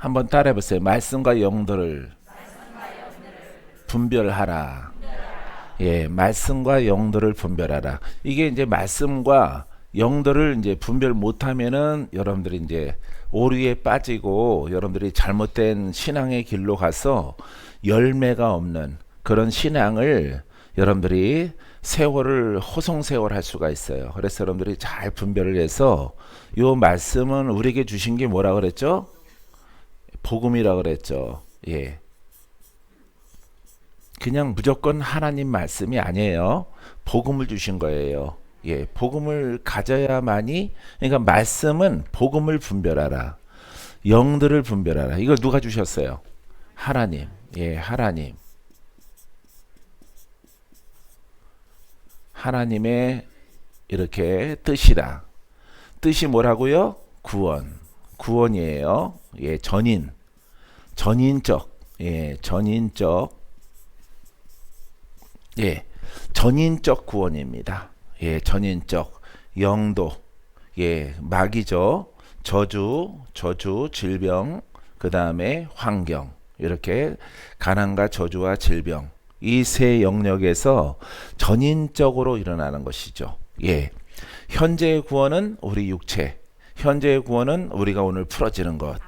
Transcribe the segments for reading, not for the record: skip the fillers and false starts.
한번 따라해 보세요. 말씀과 영들을 분별하라. 예, 말씀과 영들을 분별하라. 이게 이제 말씀과 영들을 이제 분별 못하면은 여러분들이 이제 오류에 빠지고 여러분들이 잘못된 신앙의 길로 가서 열매가 없는 그런 신앙을 여러분들이 세월을 호송세월 할 수가 있어요. 그래서 여러분들이 잘 분별을 해서 요 말씀은 우리에게 주신 게 뭐라 그랬죠? 복음이라 그랬죠. 예. 그냥 무조건 하나님 말씀이 아니에요. 복음을 주신 거예요. 예, 복음을 가져야만이, 그러니까 말씀은 복음을 분별하라. 영들을 분별하라. 이걸 누가 주셨어요? 하나님. 예, 하나님. 하나님의 이렇게 뜻이다. 뜻이 뭐라고요? 구원. 구원이에요. 예, 전인. 전인적. 예, 전인적. 예, 전인적 구원입니다. 예, 전인적 영도, 예, 마귀죠. 저주, 질병, 그 다음에 환경, 이렇게 가난과 저주와 질병, 이 세 영역에서 전인적으로 일어나는 것이죠. 예, 현재의 구원은 우리 육체, 현재의 구원은 우리가 오늘 풀어지는 것,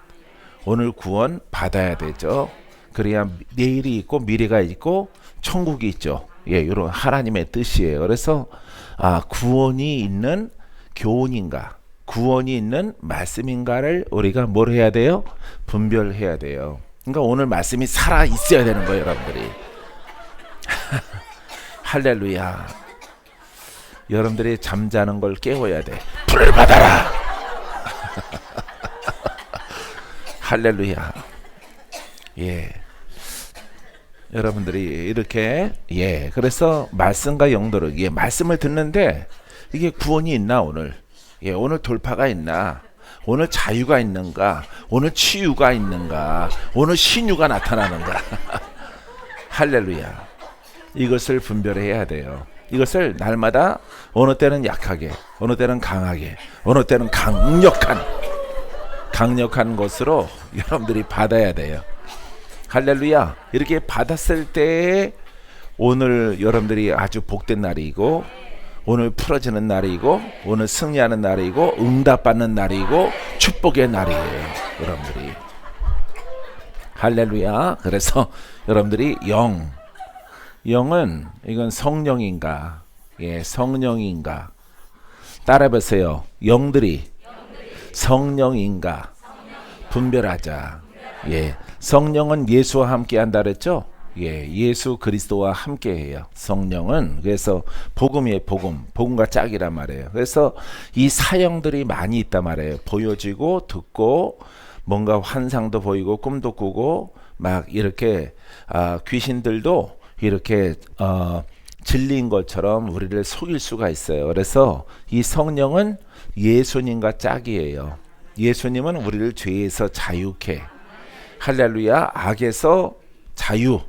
오늘 구원 받아야 되죠. 그래야 내일이 있고 미래가 있고 천국이 있죠. 예, 이런 하나님의 뜻이에요. 그래서 구원이 있는 교훈인가, 구원이 있는 말씀인가를 우리가 뭘 해야 돼요? 분별해야 돼요. 그러니까 오늘 말씀이 살아 있어야 되는 거예요, 여러분들이. 할렐루야. 여러분들이 잠자는 걸 깨워야 돼. 불을 받아라. 할렐루야. 예. 여러분들이 이렇게, 예, 그래서 말씀과 영도를, 예, 말씀을 듣는데 이게 구원이 있나 오늘? 예, 오늘 돌파가 있나? 오늘 자유가 있는가? 오늘 치유가 있는가? 오늘 신유가 나타나는가? 할렐루야. 이것을 분별해야 돼요. 이것을 날마다 어느 때는 약하게, 어느 때는 강하게, 어느 때는 강력한 것으로 여러분들이 받아야 돼요. 할렐루야. 이렇게 받았을 때 오늘 여러분들이 아주 복된 날이고, 오늘 풀어지는 날이고, 오늘 승리하는 날이고, 응답받는 날이고, 축복의 날이에요, 여러분들이. 할렐루야. 그래서 여러분들이 영은 이건 성령인가, 예, 성령인가, 따라해보세요. 영들이 성령인가 분별하자. 예, 성령은 예수와 함께 한다 그랬죠? 예, 예수 그리스도와 함께 해요. 성령은. 그래서 복음이에요, 복음과 짝이란 말이에요. 그래서 이 사형들이 많이 있단 말이에요. 보여지고 듣고 뭔가 환상도 보이고 꿈도 꾸고 막 이렇게 귀신들도 이렇게 진리인 것처럼 우리를 속일 수가 있어요. 그래서 이 성령은 예수님과 짝이에요. 예수님은 우리를 죄에서 자유케, 할렐루야, 악에서 자유,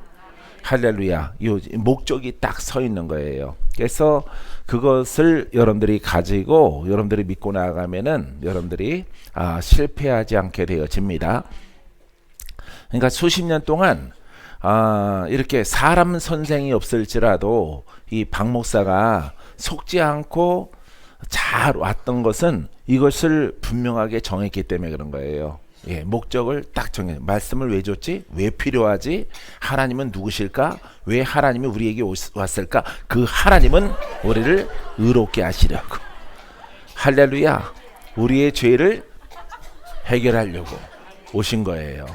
할렐루야, 이 목적이 딱 서 있는 거예요. 그래서 그것을 여러분들이 가지고 여러분들이 믿고 나아가면은 여러분들이 실패하지 않게 되어집니다. 그러니까 수십 년 동안 이렇게 사람 선생이 없을지라도 이 박 목사가 속지 않고 잘 왔던 것은 이것을 분명하게 정했기 때문에 그런 거예요. 예, 목적을 딱 정해. 말씀을 왜 줬지? 왜 필요하지? 하나님은 누구실까? 왜 하나님이 우리에게 왔을까? 그 하나님은 우리를 의롭게 하시려고. 할렐루야. 우리의 죄를 해결하려고 오신 거예요.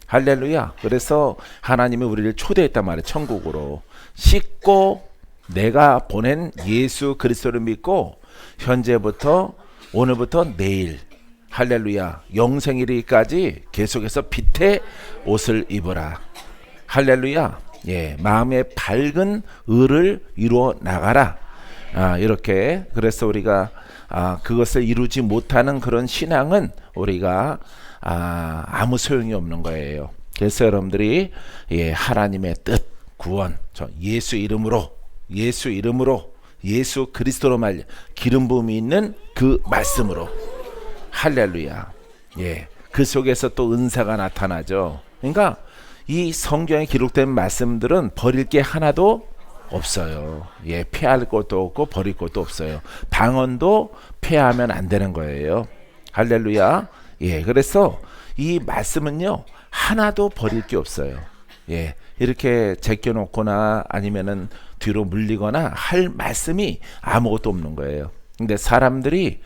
할렐루야. 그래서 하나님이 우리를 초대했단 말이에요. 천국으로. 씻고 내가 보낸 예수 그리스도를 믿고 현재부터 오늘부터 내일, 할렐루야, 영생이르기까지 계속해서 빛의 옷을 입어라. 할렐루야. 예, 마음의 밝은 의를 이루어 나가라. 이렇게. 그래서 우리가 그것을 이루지 못하는 그런 신앙은 우리가 아무 소용이 없는 거예요. 그래서 여러분들이, 예, 하나님의 뜻, 구원, 예수 이름으로 예수 그리스도로 말려 기름 부음이 있는 그 말씀으로, 할렐루야. 예, 그 속에서 또 은사가 나타나죠. 그러니까 이 성경에 기록된 말씀들은 버릴 게 하나도 없어요. 예, 폐할 것도 없고 버릴 것도 없어요. 방언도 폐하면 안 되는 거예요. 할렐루야. 예, 그래서 이 말씀은요 하나도 버릴 게 없어요. 예, 이렇게 제껴놓거나 아니면은 뒤로 물리거나 할 말씀이 아무것도 없는 거예요. 근데 사람들이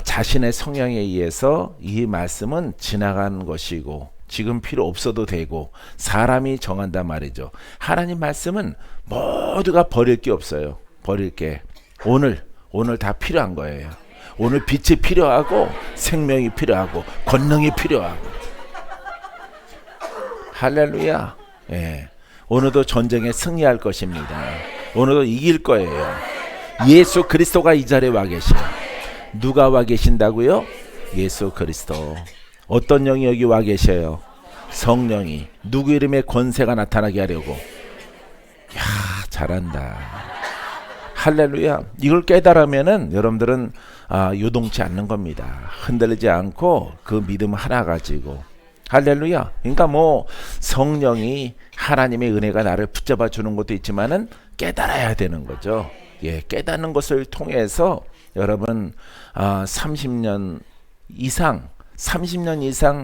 자신의 성향에 의해서 이 말씀은 지나간 것이고 지금 필요 없어도 되고 사람이 정한단 말이죠. 하나님 말씀은 모두가 버릴 게 없어요. 버릴 게 오늘 다 필요한 거예요. 오늘 빛이 필요하고 생명이 필요하고 권능이 필요하고. 할렐루야. 예. 오늘도 전쟁에 승리할 것입니다. 오늘도 이길 거예요. 예수 그리스도가 이 자리에 와 계셔요. 누가 와 계신다고요? 예수 그리스도. 어떤 영이 여기 와 계셔요? 성령이. 누구 이름의 권세가 나타나게 하려고. 야, 잘한다. 할렐루야. 이걸 깨달으면은 여러분들은 요동치 않는 겁니다. 흔들리지 않고 그 믿음 하나 가지고. 할렐루야. 그러니까 뭐 성령이 하나님의 은혜가 나를 붙잡아 주는 것도 있지만은 깨달아야 되는 거죠. 예, 깨닫는 것을 통해서 여러분 30년 이상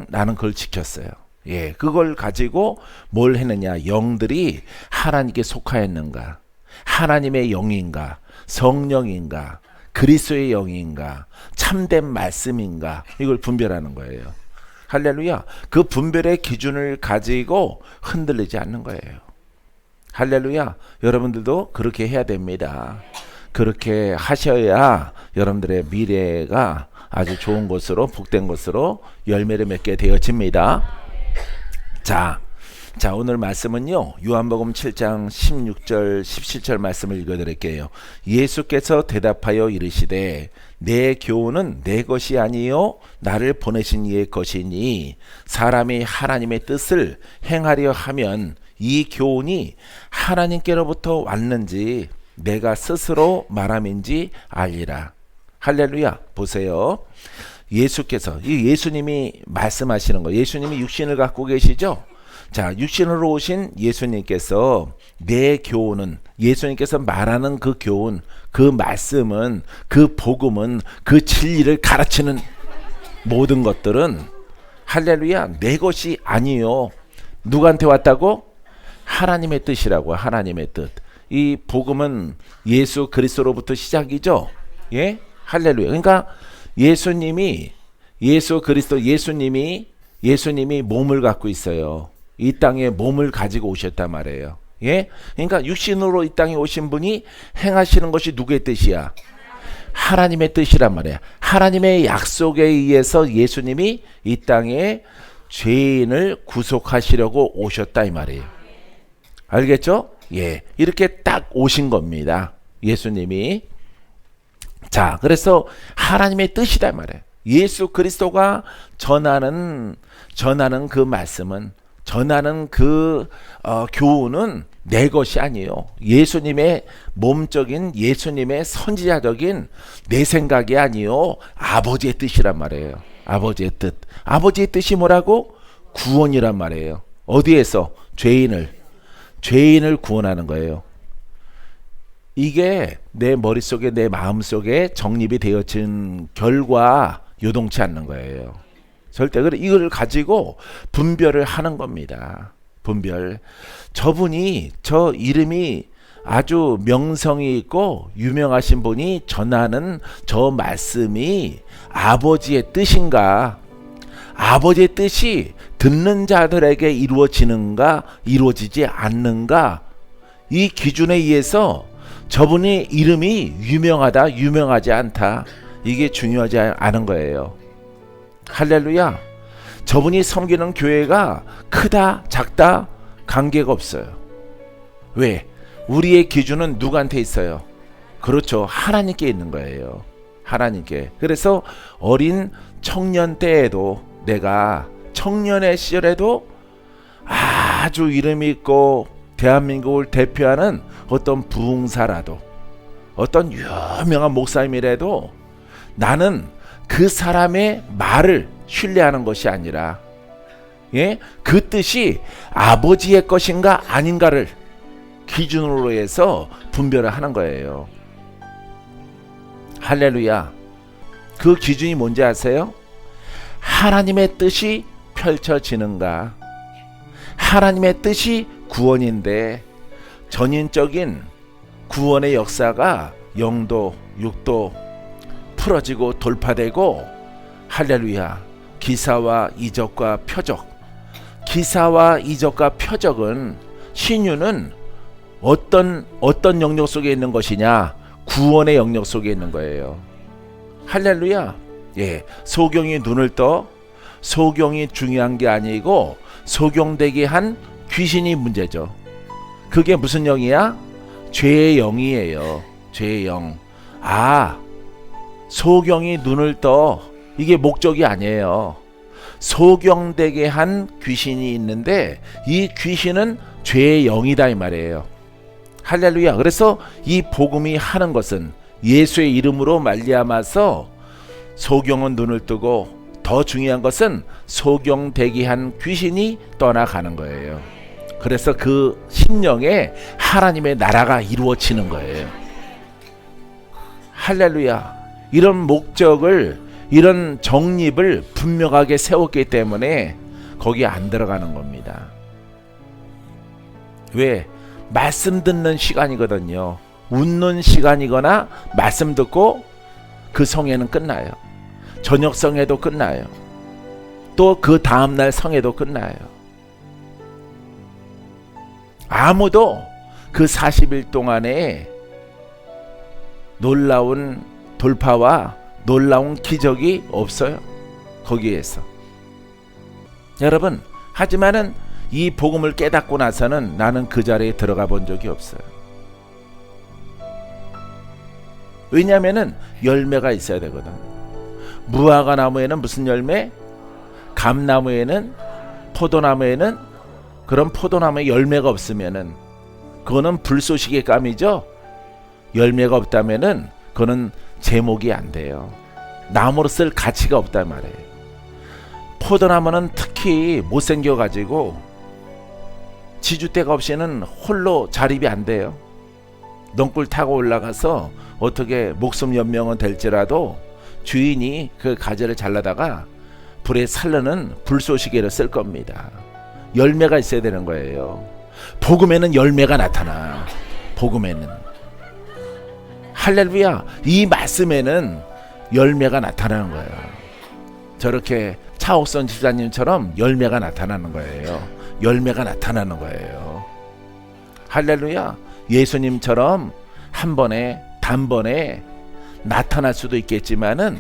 나는 그걸 지켰어요. 예, 그걸 가지고 뭘 했느냐? 영들이 하나님께 속하였는가? 하나님의 영인가? 성령인가? 그리스도의 영인가? 참된 말씀인가? 이걸 분별하는 거예요. 할렐루야. 그 분별의 기준을 가지고 흔들리지 않는 거예요. 할렐루야. 여러분들도 그렇게 해야 됩니다. 그렇게 하셔야 여러분들의 미래가 아주 좋은 것으로 복된 것으로 열매를 맺게 되어집니다. 자, 오늘 말씀은요 요한복음 7장 16절 17절 말씀을 읽어드릴게요. 예수께서 대답하여 이르시되 내 교훈은 내 것이 아니요 나를 보내신 이의 것이니 사람이 하나님의 뜻을 행하려 하면 이 교훈이 하나님께로부터 왔는지 내가 스스로 말함인지 알리라. 할렐루야. 보세요. 예수께서 이 예수님이 말씀하시는 거. 예수님이 육신을 갖고 계시죠. 자, 육신으로 오신 예수님께서 내 교훈은 예수님께서 말하는 그 교훈, 그 말씀은 그 복음은 그 진리를 가르치는 모든 것들은 할렐루야 내 것이 아니요. 누구한테 왔다고? 하나님의 뜻이라고. 하나님의 뜻. 이 복음은 예수 그리스도로부터 시작이죠. 예? 할렐루야. 그러니까 예수님이 예수 그리스도 예수님이 몸을 갖고 있어요. 이 땅에 몸을 가지고 오셨단 말이에요. 예? 그러니까 육신으로 이 땅에 오신 분이 행하시는 것이 누구의 뜻이야? 하나님의 뜻이란 말이야. 하나님의 약속에 의해서 예수님이 이 땅에 죄인을 구속하시려고 오셨다 이 말이에요. 알겠죠? 예. 이렇게 딱 오신 겁니다. 예수님이. 자, 그래서 하나님의 뜻이란 말이에요. 예수 그리스도가 전하는 그 말씀은 전하는 그 교훈은 내 것이 아니에요. 예수님의 몸적인 예수님의 선지자적인 내 생각이 아니요 아버지의 뜻이란 말이에요. 아버지의 뜻. 아버지의 뜻이 뭐라고? 구원이란 말이에요. 어디에서? 죄인을 구원하는 거예요. 이게 내 머릿속에 내 마음속에 정립이 되어진 결과 요동치 않는 거예요. 절대 그래. 이걸 가지고 분별을 하는 겁니다. 분별. 저분이 저 이름이 아주 명성이 있고 유명하신 분이 전하는 저 말씀이 아버지의 뜻인가? 아버지의 뜻이 듣는 자들에게 이루어지는가? 이루어지지 않는가? 이 기준에 의해서 저분의 이름이 유명하다, 유명하지 않다. 이게 중요하지 않은 거예요. 할렐루야. 저분이 섬기는 교회가 크다 작다 관계가 없어요. 왜? 우리의 기준은 누구한테 있어요? 그렇죠. 하나님께 있는 거예요. 하나님께. 그래서 어린 청년 때에도 내가 청년의 시절에도 아주 이름 있고 대한민국을 대표하는 어떤 부흥사라도 어떤 유명한 목사님이라도 나는 그 사람의 말을 신뢰하는 것이 아니라 그 뜻이 아버지의 것인가 아닌가를 기준으로 해서 분별을 하는 거예요. 할렐루야. 그 기준이 뭔지 아세요? 하나님의 뜻이 펼쳐지는가. 하나님의 뜻이 구원인데 전인적인 구원의 역사가 영도, 육도 풀어지고 돌파되고, 할렐루야, 기사와 이적과 표적. 기사와 이적과 표적은, 신유는 어떤 영역 속에 있는 것이냐? 구원의 영역 속에 있는 거예요. 할렐루야. 소경이 눈을 떠. 소경이 중요한 게 아니고 소경되게 한 귀신이 문제죠. 그게 무슨 영이야? 죄의 영이에요. 죄의 영. 소경이 눈을 떠. 이게 목적이 아니에요. 소경되게 한 귀신이 있는데 이 귀신은 죄의 영이다 이 말이에요. 할렐루야. 그래서 이 복음이 하는 것은 예수의 이름으로 말미암아서 소경은 눈을 뜨고, 더 중요한 것은 소경되게 한 귀신이 떠나가는 거예요. 그래서 그 심령에 하나님의 나라가 이루어지는 거예요. 할렐루야. 이런 목적을, 이런 정립을 분명하게 세웠기 때문에 거기에 안 들어가는 겁니다. 왜? 말씀 듣는 시간이거든요. 웃는 시간이거나 말씀 듣고 그 성회는 끝나요. 저녁 성회도 끝나요. 또 그 다음날 성회도 끝나요. 아무도 그 40일 동안에 놀라운 돌파와 놀라운 기적이 없어요. 거기에서. 여러분, 하지만은 이 복음을 깨닫고 나서는 나는 그 자리에 들어가 본 적이 없어요. 왜냐하면은 열매가 있어야 되거든. 무화과 나무에는 무슨 열매? 감나무에는, 포도나무에는, 그런 포도나무에 열매가 없으면은 그거는 불쏘시개 감이죠. 열매가 없다면은 그거는 제목이 안 돼요. 나무로 쓸 가치가 없단 말이에요. 포도나무는 특히 못생겨가지고 지주대가 없이는 홀로 자립이 안 돼요. 넝굴 타고 올라가서 어떻게 목숨 연명은 될지라도 주인이 그 가지를 잘라다가 불에 살르는 불쏘시개를 쓸 겁니다. 열매가 있어야 되는 거예요. 복음에는 열매가 나타나. 복음에는. 할렐루야. 이 말씀에는 열매가 나타나는 거예요. 저렇게 차옥선 집사님처럼 열매가 나타나는 거예요. 열매가 나타나는 거예요. 할렐루야. 예수님처럼 한 번에, 단번에 나타날 수도 있겠지만은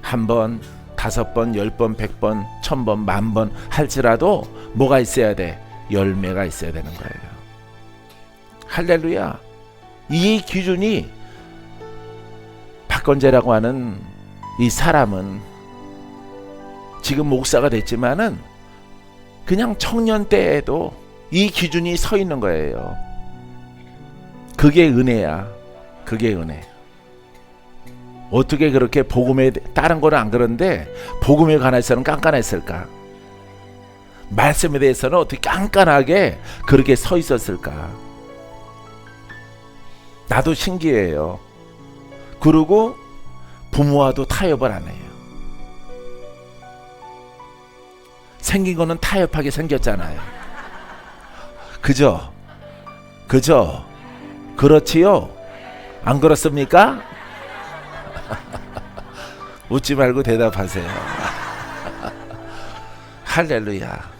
한 번, 5번, 10번, 100번, 1000번, 10,000번 할지라도 뭐가 있어야 돼? 열매가 있어야 되는 거예요. 할렐루야. 이 기준이 박건재라고 하는 이 사람은 지금 목사가 됐지만은 그냥 청년 때에도 이 기준이 서 있는 거예요. 그게 은혜야. 그게 은혜. 어떻게 그렇게 복음에, 다른 거는 안 그런데 복음에 관해서는 깐깐했을까? 말씀에 대해서는 어떻게 깐깐하게 그렇게 서 있었을까? 나도 신기해요. 그리고 부모와도 타협을 안 해요. 생긴 거는 타협하게 생겼잖아요. 그죠? 그죠? 그렇지요? 안 그렇습니까? 웃지 말고 대답하세요. 할렐루야.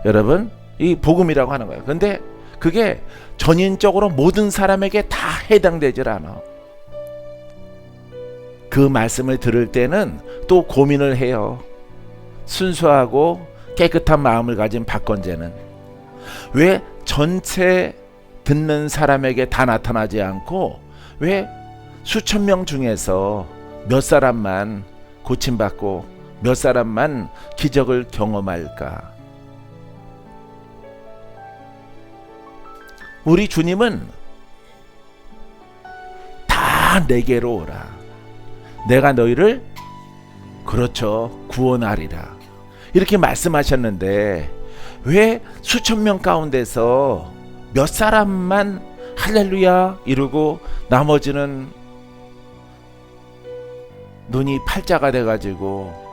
여러분, 이 복음이라고 하는 거예요. 근데 그게 전인적으로 모든 사람에게 다 해당되질 않아. 그 말씀을 들을 때는 또 고민을 해요. 순수하고 깨끗한 마음을 가진 박건재는 왜 전체 듣는 사람에게 다 나타나지 않고 왜 수천 명 중에서 몇 사람만 고침받고 몇 사람만 기적을 경험할까? 우리 주님은 다 내게로 오라. 내가 너희를 그렇죠. 구원하리라. 이렇게 말씀하셨는데 왜 수천 명 가운데서 몇 사람만 할렐루야 이러고 나머지는 눈이 팔자가 돼가지고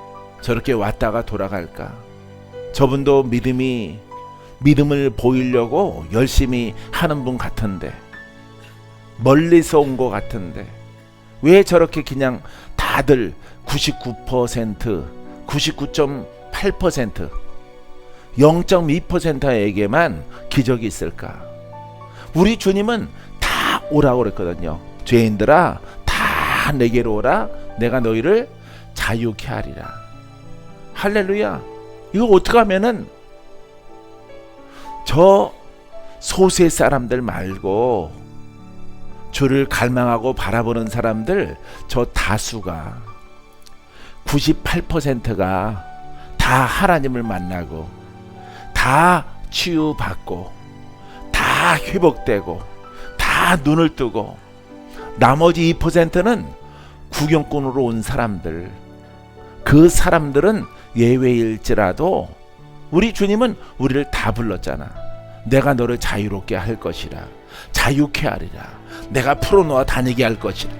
저렇게 왔다가 돌아갈까? 저분도 믿음을 보이려고 열심히 하는 분 같은데, 멀리서 온 것 같은데 왜 저렇게 그냥 다들 99%, 99.8%, 0.2%에게만 기적이 있을까? 우리 주님은 다 오라고 그랬거든요. 죄인들아 다 내게로 오라. 내가 너희를 자유케 하리라. 할렐루야. 이거 어떻게 하면은 저 소수의 사람들 말고 주를 갈망하고 바라보는 사람들, 저 다수가 98%가 다 하나님을 만나고 다 치유받고 다 회복되고 다 눈을 뜨고, 나머지 2%는 구경꾼으로 온 사람들, 그 사람들은 예외일지라도 우리 주님은 우리를 다 불렀잖아. 내가 너를 자유롭게 할 것이라. 자유케 하리라. 내가 풀어놓아 다니게 할 것이라.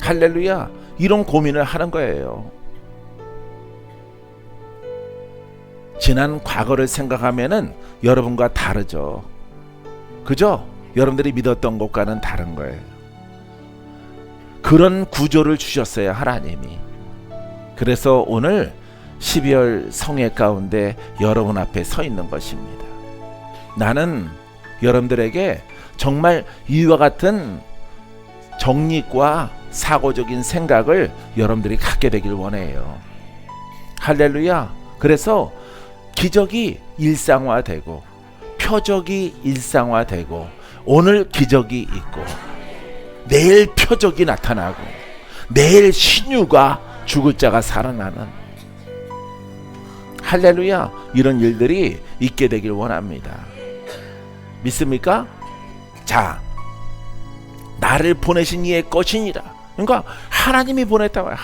할렐루야. 이런 고민을 하는 거예요. 지난 과거를 생각하면은 여러분과 다르죠. 그죠? 여러분들이 믿었던 것과는 다른 거예요. 그런 구조를 주셨어요, 하나님이. 그래서 오늘 12월 성회 가운데 여러분 앞에 서 있는 것입니다. 나는 여러분들에게 정말 이와 같은 정립과 사고적인 생각을 여러분들이 갖게 되길 원해요. 할렐루야. 그래서 기적이 일상화되고 표적이 일상화되고 오늘 기적이 있고 내일 표적이 나타나고 내일 신유가 죽을 자가 살아나는, 할렐루야, 이런 일들이 있게 되길 원합니다. 믿습니까? 자, 나를 보내신 이의 것이니라. 그러니까 하나님이 보냈다고 해요.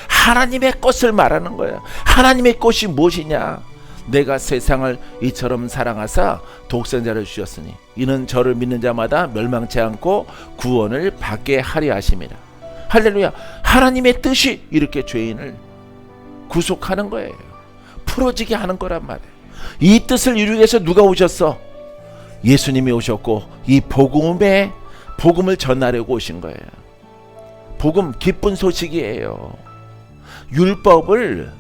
하나님의 것을 말하는 거예요. 하나님의 것이 무엇이냐? 내가 세상을 이처럼 사랑하사 독생자를 주셨으니 이는 저를 믿는 자마다 멸망치 않고 구원을 받게 하려 하심이라. 할렐루야. 하나님의 뜻이 이렇게 죄인을 구속하는 거예요. 풀어지게 하는 거란 말이에요. 이 뜻을 이루기 위해서 누가 오셨어? 예수님이 오셨고 이 복음을 전하려고 오신 거예요. 복음, 기쁜 소식이에요. 율법을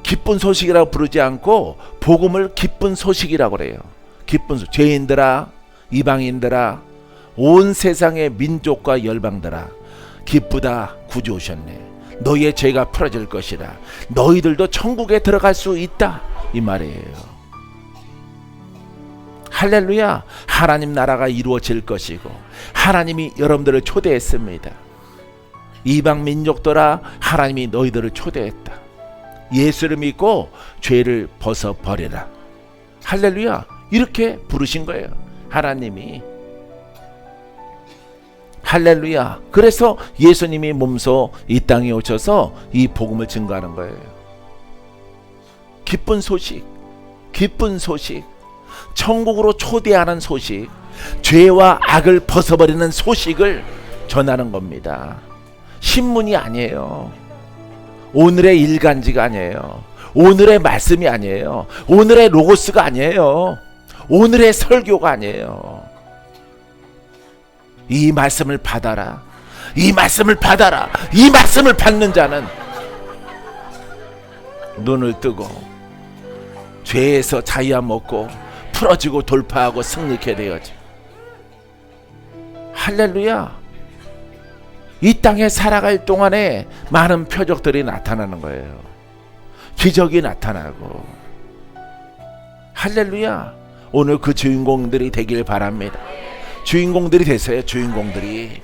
기쁜 소식이라고 부르지 않고 복음을 기쁜 소식이라고 그래요. 기쁜 소식. 죄인들아, 이방인들아, 온 세상의 민족과 열방들아, 기쁘다, 구주 오셨네. 너희의 죄가 풀어질 것이라. 너희들도 천국에 들어갈 수 있다, 이 말이에요. 할렐루야. 하나님 나라가 이루어질 것이고 하나님이 여러분들을 초대했습니다. 이방 민족들아, 하나님이 너희들을 초대했다. 예수를 믿고 죄를 벗어버리라. 할렐루야. 이렇게 부르신 거예요, 하나님이. 할렐루야. 그래서 예수님이 몸소 이 땅에 오셔서 이 복음을 증거하는 거예요. 기쁜 소식, 기쁜 소식, 천국으로 초대하는 소식, 죄와 악을 벗어버리는 소식을 전하는 겁니다. 신문이 아니에요. 오늘의 일간지가 아니에요. 오늘의 말씀이 아니에요. 오늘의 로고스가 아니에요. 오늘의 설교가 아니에요. 이 말씀을 받아라. 이 말씀을 받아라. 이 말씀을 받는 자는 눈을 뜨고 죄에서 자유함 먹고 풀어지고 돌파하고 승리케 되어지. 할렐루야. 이 땅에 살아갈 동안에 많은 표적들이 나타나는 거예요. 기적이 나타나고. 할렐루야. 오늘 그 주인공들이 되길 바랍니다. 주인공들이 되세요. 주인공들이.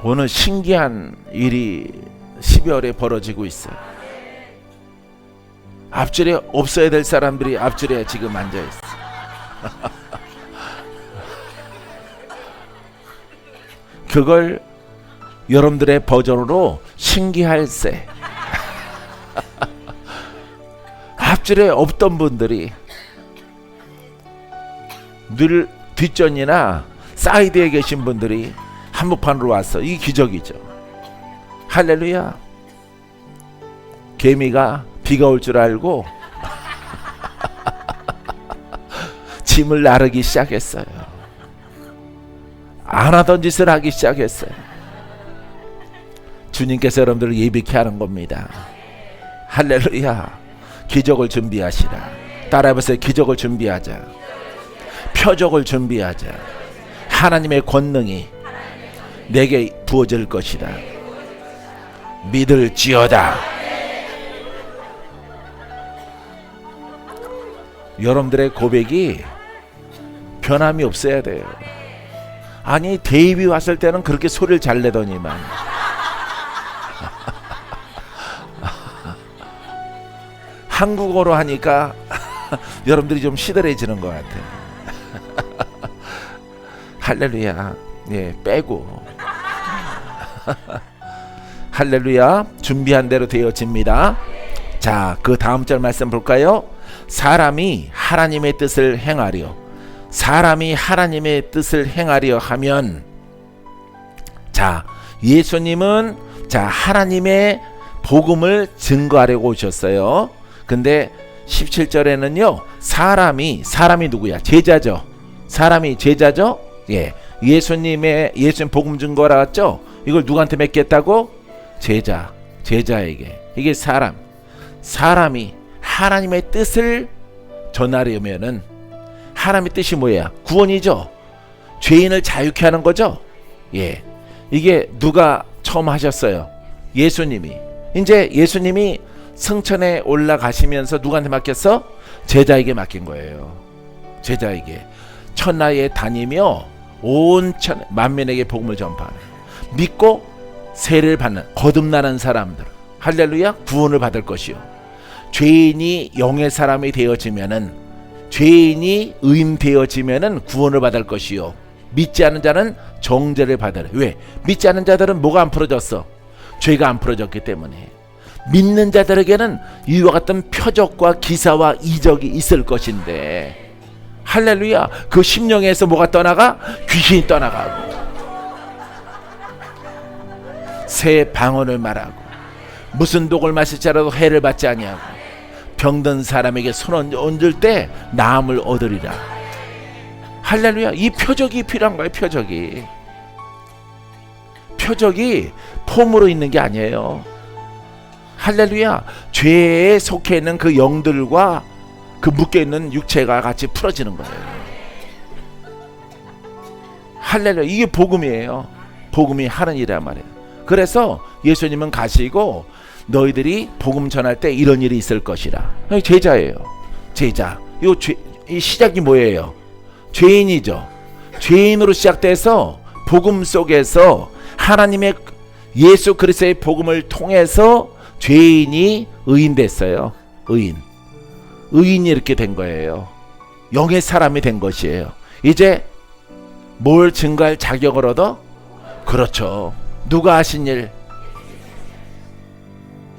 오늘 신기한 일이 12월에 벌어지고 있어요. 앞줄에 없어야 될 사람들이 앞줄에 지금 앉아있어. 그걸 여러분들의 버전으로 신기할세. 앞줄에 없던 분들이 늘 뒷전이나 사이드에 계신 분들이 한복판으로 왔어. 이 기적이죠. 할렐루야. 개미가 비가 올 줄 알고 짐을 나르기 시작했어요. 안 하던 짓을 하기 시작했어요. 주님께서 여러분들을 예비케 하는 겁니다. 할렐루야. 기적을 준비하시라. 따라해보세요. 기적을 준비하자. 표적을 준비하자. 하나님의 권능이 내게 부어질 것이다. 믿을지어다. 여러분들의 고백이 변함이 없어야 돼요. 아니 데이비 왔을 때는 그렇게 소리를 잘 내더니만 한국어로 하니까 여러분들이 좀 시들해지는 것 같아요. 할렐루야. 예, 빼고. 할렐루야. 준비한 대로 되어집니다. 자, 그 다음 절 말씀 볼까요? 사람이 하나님의 뜻을 행하려. 사람이 하나님의 뜻을 행하려 하면, 자, 예수님은 자 하나님의 복음을 증거하려고 오셨어요. 근데 17절에는요, 사람이 누구야? 제자죠. 사람이 제자죠. 예, 예수님 복음 증거하러 왔죠. 이걸 누구한테 맡겼다고? 제자에게. 이게 사람이 하나님의 뜻을 전하려면은, 하나님의 뜻이 뭐야? 구원이죠. 죄인을 자유케 하는 거죠. 예, 이게 누가 처음 하셨어요? 예수님이. 이제 예수님이 승천에 올라가시면서 누구한테 맡겼어? 제자에게 맡긴 거예요. 제자에게. 천하에 다니며 온 만민에게 복음을 전파하는, 믿고 세례를 받는 거듭나는 사람들, 할렐루야, 구원을 받을 것이요. 죄인이 영의 사람이 되어지면은, 죄인이 의인 되어지면은 구원을 받을 것이요. 믿지 않은 자는 정죄를 받으라. 왜? 믿지 않은 자들은 뭐가 안 풀어졌어? 죄가 안 풀어졌기 때문에. 믿는 자들에게는 이와 같은 표적과 기사와 이적이 있을 것인데, 할렐루야, 그 심령에서 뭐가 떠나가? 귀신이 떠나가고, 새 방언을 말하고, 무슨 독을 마실지라도 해를 받지 아니하고, 병든 사람에게 손 얹을 때 나음을 얻으리라. 할렐루야. 이 표적이 필요한 거예요. 표적이 폼으로 있는 게 아니에요. 할렐루야. 죄에 속해 있는 그 영들과 그 묶여 있는 육체가 같이 풀어지는 거예요. 할렐루야. 이게 복음이에요. 복음이 하는 일이란 말이에요. 그래서 예수님은 가시고 너희들이 복음 전할 때 이런 일이 있을 것이라. 제자예요. 제자. 이 시작이 뭐예요? 죄인이죠. 죄인으로 시작돼서 복음 속에서 하나님의 예수 그리스도의 복음을 통해서 죄인이 의인 됐어요. 의인이 이렇게 된 거예요. 영의 사람이 된 것이에요. 이제 뭘 증거할 자격을 얻어? 그렇죠. 누가 하신 일?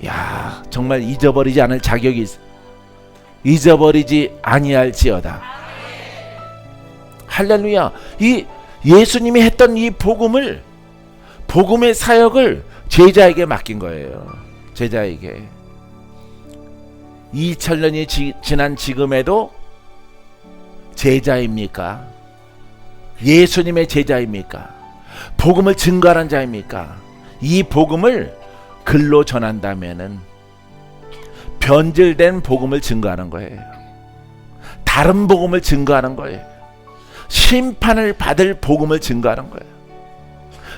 야, 정말 잊어버리지 않을 자격이 있어. 잊어버리지 아니할지어다. 할렐루야. 이 예수님이 했던 이 복음의 사역을 제자에게 맡긴 거예요. 제자에게. 2000년이 지난 지금에도 제자입니까? 예수님의 제자입니까? 복음을 증거하는 자입니까? 이 복음을 글로 전한다면은 변질된 복음을 증거하는 거예요. 다른 복음을 증거하는 거예요. 심판을 받을 복음을 증거하는 거예요.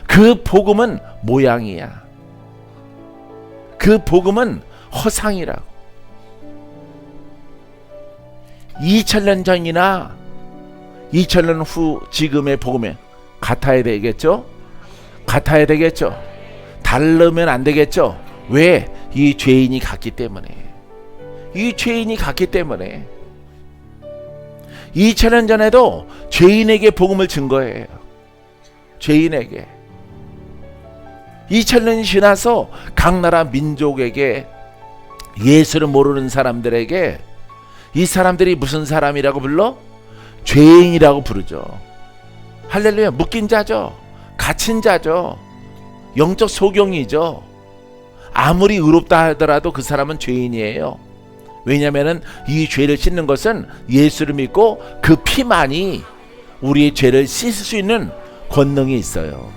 그 복음은 모양이야. 그 복음은 허상이라고. 2000년 전이나 2000년 후 지금의 복음에 같아야 되겠죠? 다르면 안 되겠죠? 왜? 이 죄인이 갔기 때문에. 2000년 전에도 죄인에게 복음을 증거해요. 죄인에게. 2000년이 지나서 각 나라 민족에게 예수를 모르는 사람들에게 이 사람들이 무슨 사람이라고 불러? 죄인이라고 부르죠. 할렐루야. 묶인 자죠. 갇힌 자죠. 영적 소경이죠. 아무리 의롭다 하더라도 그 사람은 죄인이에요. 왜냐하면 이 죄를 씻는 것은 예수를 믿고 그 피만이 우리의 죄를 씻을 수 있는 권능이 있어요.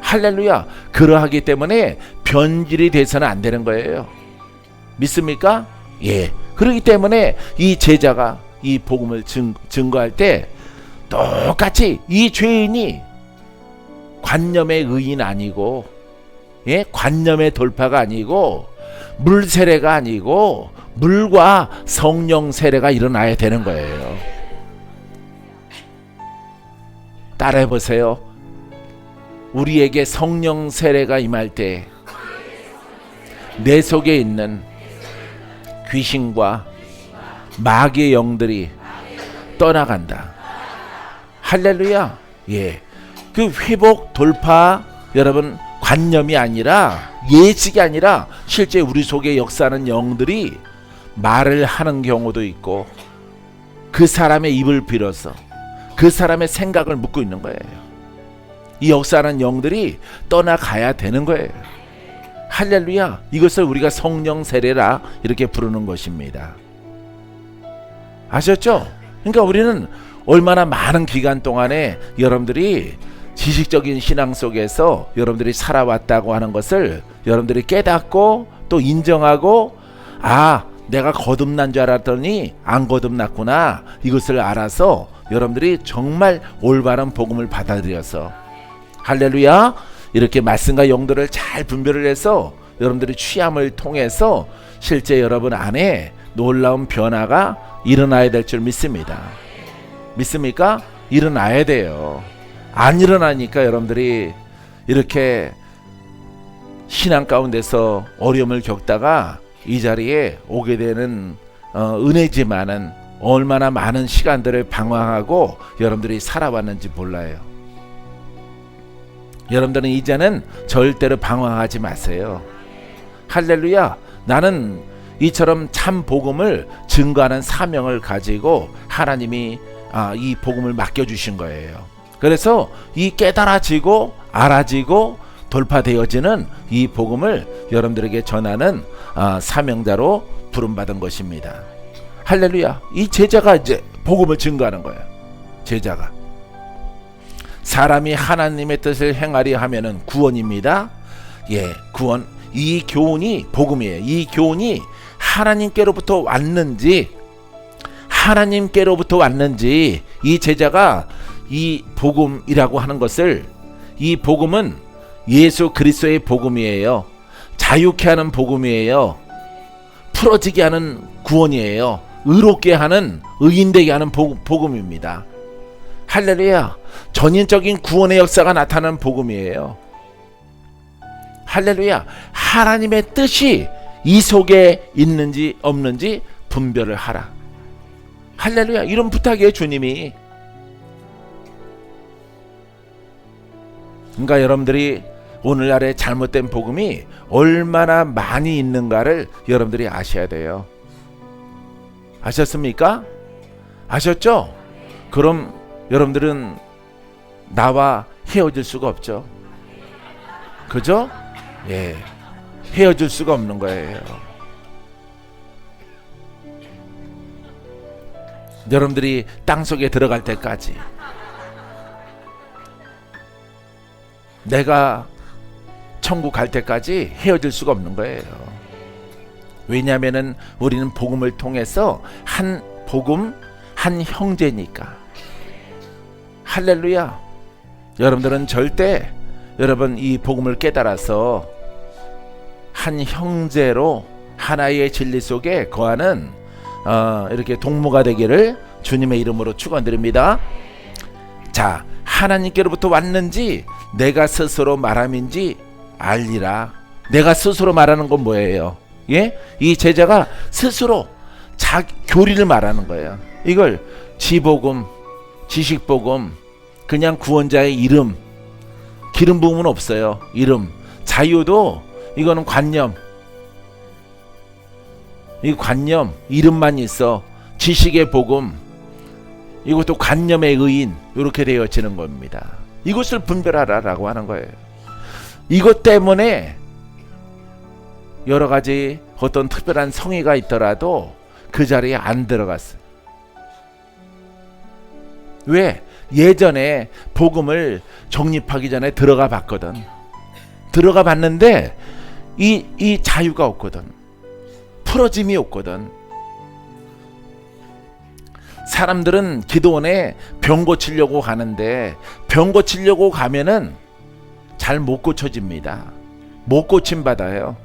할렐루야. 그러하기 때문에 변질이 돼서는 안 되는 거예요. 믿습니까? 예. 그렇기 때문에 이 제자가 이 복음을 증거할 때 똑같이 이 죄인이 관념의 의인 아니고, 예? 관념의 돌파가 아니고, 물 세례가 아니고 물과 성령 세례가 일어나야 되는 거예요. 따라해 보세요. 우리에게 성령 세례가 임할 때 내 속에 있는 귀신과 마귀의 영들이 떠나간다. 할렐루야. 예. 그 회복 돌파, 여러분, 관념이 아니라, 예식이 아니라 실제 우리 속에 역사하는 영들이 말을 하는 경우도 있고, 그 사람의 입을 빌어서 그 사람의 생각을 묻고 있는 거예요. 이 역사하는 영들이 떠나가야 되는 거예요. 할렐루야. 이것을 우리가 성령 세례라 이렇게 부르는 것입니다. 아셨죠? 그러니까 우리는 얼마나 많은 기간 동안에 여러분들이 지식적인 신앙 속에서 여러분들이 살아왔다고 하는 것을 여러분들이 깨닫고 또 인정하고, 아, 내가 거듭난 줄 알았더니 안 거듭났구나, 이것을 알아서 여러분들이 정말 올바른 복음을 받아들여서, 할렐루야, 이렇게 말씀과 영들을 잘 분별을 해서 여러분들이 취함을 통해서 실제 여러분 안에 놀라운 변화가 일어나야 될 줄 믿습니다. 믿습니까? 일어나야 돼요. 안 일어나니까 여러분들이 이렇게 신앙 가운데서 어려움을 겪다가 이 자리에 오게 되는 은혜지만은 얼마나 많은 시간들을 방황하고 여러분들이 살아왔는지 몰라요. 여러분들은 이제는 절대로 방황하지 마세요. 할렐루야. 나는 이처럼 참 복음을 증거하는 사명을 가지고 하나님이 이 복음을 맡겨주신 거예요. 그래서 이 깨달아지고 알아지고 돌파되어지는 이 복음을 여러분들에게 전하는 사명자로 부름받은 것입니다. 할렐루야. 이 제자가 이제 복음을 증거하는 거예요. 제자가. 사람이 하나님의 뜻을 행하려 하면은 구원입니다. 예, 구원. 이 교훈이 복음이에요. 이 교훈이 하나님께로부터 왔는지 이 제자가 이 복음이라고 하는 것을, 이 복음은 예수 그리스도의 복음이에요. 자유케 하는 복음이에요. 풀어지게 하는 구원이에요. 의롭게 하는, 의인되게 하는 복음입니다. 할렐루야. 전인적인 구원의 역사가 나타나는 복음이에요. 할렐루야. 하나님의 뜻이 이 속에 있는지 없는지 분별을 하라. 할렐루야. 이런 부탁이에요, 주님이. 그러니까 여러분들이 오늘날의 잘못된 복음이 얼마나 많이 있는가를 여러분들이 아셔야 돼요. 아셨습니까? 아셨죠? 그럼 여러분들은 나와 헤어질 수가 없죠. 그죠? 예. 헤어질 수가 없는 거예요. 여러분들이 땅속에 들어갈 때까지 내가 천국 갈 때까지 헤어질 수가 없는 거예요. 왜냐하면은 우리는 복음을 통해서 한 복음, 한 형제니까. 할렐루야. 여러분들은 절대 여러분 이 복음을 깨달아서 한 형제로 하나의 진리 속에 거하는 이렇게 동무가 되기를 주님의 이름으로 축원드립니다. 자, 하나님께로부터 왔는지 내가 스스로 말함인지 알리라. 내가 스스로 말하는 건 뭐예요? 예? 이 제자가 스스로 자기 교리를 말하는 거예요. 이걸 지복음, 지식복음, 그냥 구원자의 이름, 기름 부음은 없어요. 이름. 자유도 이거는 관념. 이 관념, 이름만 있어. 지식의 복음, 이것도 관념의 의인, 이렇게 되어지는 겁니다. 이것을 분별하라라고 하는 거예요. 이것 때문에 여러 가지 어떤 특별한 성의가 있더라도 그 자리에 안 들어갔어요. 왜? 예전에 복음을 정립하기 전에 들어가 봤거든. 들어가 봤는데 이 자유가 없거든. 풀어짐이 없거든. 사람들은 기도원에 병 고치려고 가는데 병 고치려고 가면은 잘 못 고쳐집니다. 못 고침 받아요.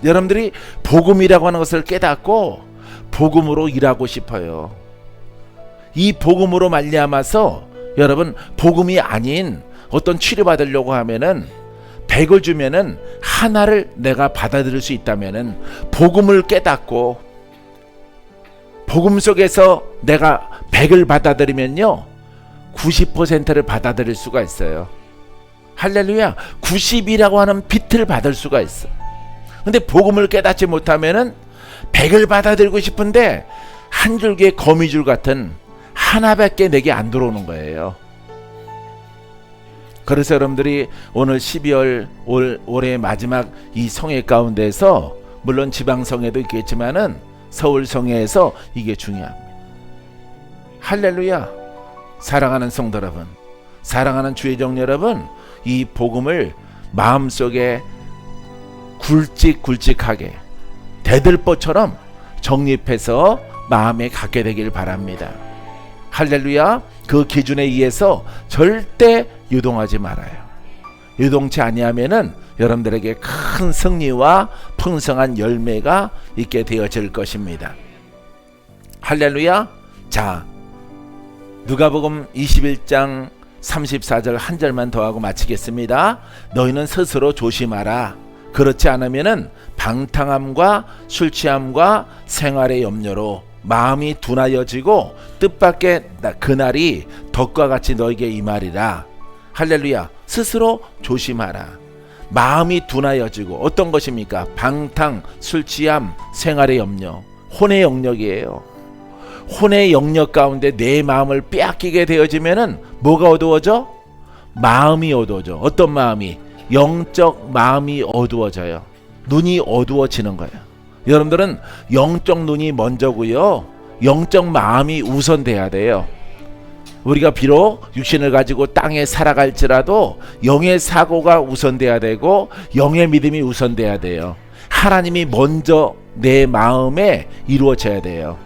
여러분들이 복음이라고 하는 것을 깨닫고 복음으로 일하고 싶어요. 이 복음으로 말미암아서 여러분 복음이 아닌 어떤 치료받으려고 하면은 100을 주면은 하나를 내가 받아들일 수 있다면은 복음을 깨닫고 복음 속에서 내가 100을 받아들이면요 90%를 받아들일 수가 있어요. 할렐루야. 90이라고 하는 빛을 받을 수가 있어. 근데 복음을 깨닫지 못하면은 100을 받아들이고 싶은데 한 줄기의 거미줄 같은 하나밖에 내게 안 들어오는 거예요. 그래서 여러분들이 오늘 12월 올해 마지막 이 성회 가운데서 물론 지방성회도 있겠지만은 서울성회에서 이게 중요합니다. 할렐루야. 사랑하는 성도 여러분, 사랑하는 주의종 여러분, 이 복음을 마음속에 굵직굵직하게 대들보처럼 정립해서 마음에 갖게 되길 바랍니다. 할렐루야. 그 기준에 의해서 절대 유동하지 말아요. 유동치 아니하면은 여러분들에게 큰 승리와 풍성한 열매가 있게 되어질 것입니다. 할렐루야. 자, 누가복음 21장 34절 한 절만 더 하고 마치겠습니다. 너희는 스스로 조심하라. 그렇지 않으면은 방탕함과 술 취함과 생활의 염려로 마음이 둔하여지고 뜻밖의 그날이 덕과 같이 너에게 임하리라. 할렐루야. 스스로 조심하라. 마음이 둔하여지고 어떤 것입니까? 방탕, 술 취함, 생활의 염려, 혼의 영역이에요. 혼의 영역 가운데 내 마음을 빼앗기게 되어지면은 뭐가 어두워져? 마음이 어두워져. 어떤 마음이? 영적 마음이 어두워져요. 눈이 어두워지는 거예요. 여러분들은 영적 눈이 먼저고요. 영적 마음이 우선돼야 돼요. 우리가 비록 육신을 가지고 땅에 살아갈지라도 영의 사고가 우선돼야 되고 영의 믿음이 우선돼야 돼요. 하나님이 먼저 내 마음에 이루어져야 돼요.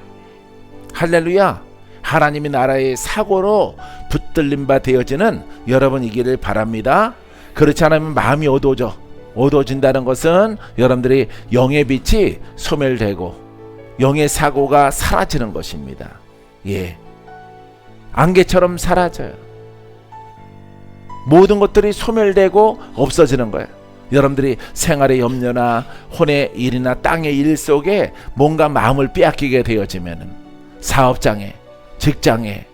할렐루야. 하나님의 나라의 사고로 붙들림 바 되어지는 여러분이기를 바랍니다. 그렇지 않으면 마음이 어두워진다는 것은 여러분들이 영의 빛이 소멸되고 영의 사고가 사라지는 것입니다. 예, 안개처럼 사라져요. 모든 것들이 소멸되고 없어지는 거예요. 여러분들이 생활의 염려나 혼의 일이나 땅의 일 속에 뭔가 마음을 빼앗기게 되어지면은 사업장에, 직장에,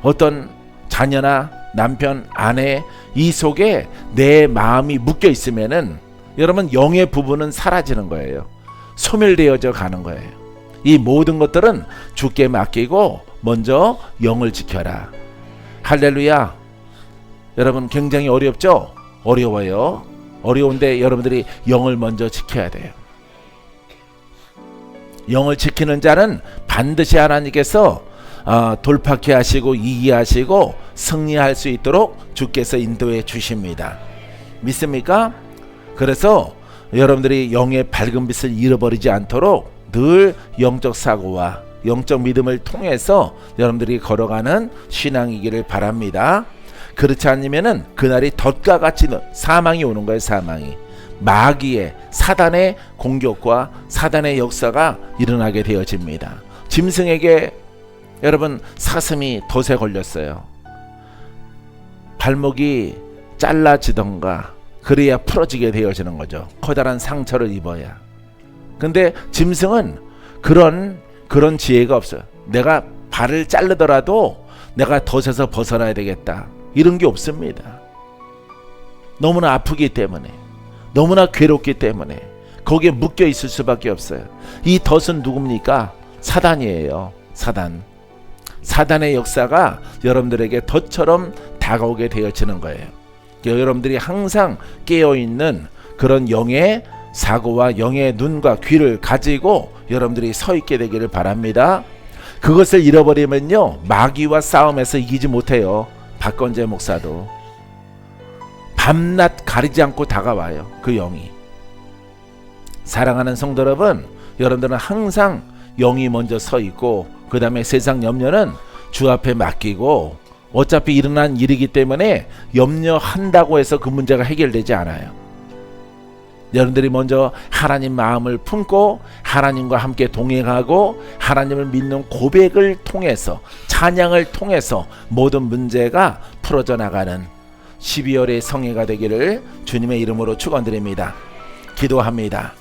어떤 자녀나 남편, 아내 이 속에 내 마음이 묶여 있으면은 여러분 영의 부분은 사라지는 거예요. 소멸되어져 가는 거예요. 이 모든 것들은 주께 맡기고 먼저 영을 지켜라. 할렐루야. 여러분 굉장히 어렵죠? 어려워요. 어려운데 여러분들이 영을 먼저 지켜야 돼요. 영을 지키는 자는 반드시 하나님께서 돌파케 하시고 이기하시고 승리할 수 있도록 주께서 인도해 주십니다. 믿습니까? 그래서 여러분들이 영의 밝은 빛을 잃어버리지 않도록 늘 영적 사고와 영적 믿음을 통해서 여러분들이 걸어가는 신앙이기를 바랍니다. 그렇지 않으면은 그날이 덫과 같이 사망이 오는 거예요. 사망이. 마귀의 사단의 공격과 사단의 역사가 일어나게 되어집니다. 짐승에게 여러분 사슴이 덫에 걸렸어요. 발목이 잘라지던가 그래야 풀어지게 되어지는 거죠. 커다란 상처를 입어야. 근데 짐승은 그런 지혜가 없어요. 내가 발을 자르더라도 내가 덫에서 벗어나야 되겠다. 이런 게 없습니다. 너무나 아프기 때문에, 너무나 괴롭기 때문에 거기에 묶여 있을 수밖에 없어요. 이 덫은 누굽니까? 사단이에요. 사단. 사단의 역사가 여러분들에게 덫처럼 다가오게 되어지는 거예요. 여러분들이 항상 깨어있는 그런 영의 사고와 영의 눈과 귀를 가지고 여러분들이 서 있게 되기를 바랍니다. 그것을 잃어버리면요, 마귀와 싸움에서 이기지 못해요. 박건재 목사도 밤낮 가리지 않고 다가와요. 그 영이. 사랑하는 성도 여러분, 여러분들은 항상 영이 먼저 서 있고 그 다음에 세상 염려는 주 앞에 맡기고, 어차피 일어난 일이기 때문에 염려한다고 해서 그 문제가 해결되지 않아요. 여러분들이 먼저 하나님 마음을 품고 하나님과 함께 동행하고 하나님을 믿는 고백을 통해서, 찬양을 통해서 모든 문제가 풀어져 나가는 12월의 성회가 되기를 주님의 이름으로 축원드립니다. 기도합니다.